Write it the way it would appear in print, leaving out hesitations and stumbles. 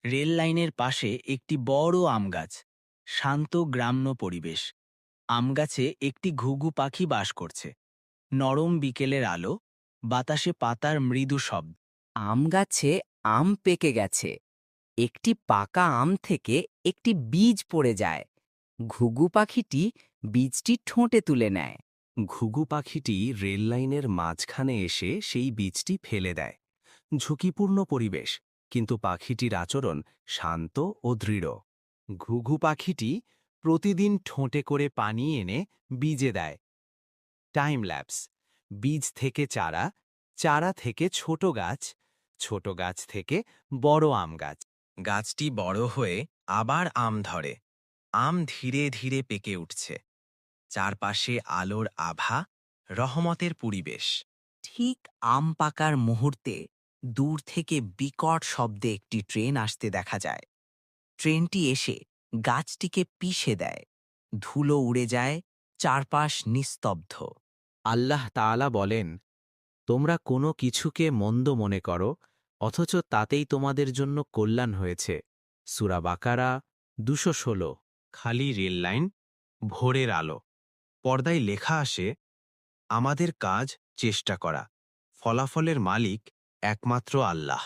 Rail লাইনের পাশে একটি বড় আম গাছ। শান্ত গ্রাম্য পরিবেশ। আম গাছে একটি ঘুঘু পাখি বাস করছে। নরম বিকেলের আলো, বাতাসে পাতার মৃদু শব্দ। আম গাছে আম পেকে গেছে। একটি পাকা আম থেকে একটি বীজ পড়ে যায়। ঘুঘু পাখিটি বীজটি ঠোঁটে তুলে নেয়। ঘুঘু পাখিটি রেল লাইনের মাঝখানে এসে সেই বীজটি ফেলে দেয়। ঝুঁকিপূর্ণ পরিবেশ, কিন্তু পাখিটির আচরণ শান্ত ও দৃঢ়। ঘুঘু পাখিটি প্রতিদিন ঠোঁটে করে পানি এনে বীজে দেয়। Time lapse. বীজ থেকে চারা, চারা থেকে ছোট গাছ, ছোট গাছ থেকে বড় আম গাছ। গাছটি বড় হয়ে আবার আম ধরে। আম ধীরে ধীরে পেকে উঠছে। চারপাশে আলোর আভা, রহমতের পরিবেশ। ঠিক আম পাকার মুহূর্তে দূর থেকে বিকট শব্দে একটি ট্রেন আসতে দেখা যায়। ট্রেনটি এসে গাছটিকে পিষে দেয়। ধুলো উড়ে যায়, চারপাশ নিস্তব্ধ। আল্লাহ তাআলা বলেন, তোমরা কোনো কিছুকে মন্দ মনে করো, অথচ তাতেই তোমাদের জন্য কল্যাণ হয়েছে। সূরা বাকারা ২১৬। খালি রেল লাইন, ভোরের আলো। পর্দায় লেখা আসে, আমাদের কাজ চেষ্টা করা, ফলাফলের মালিক একমাত্র আল্লাহ।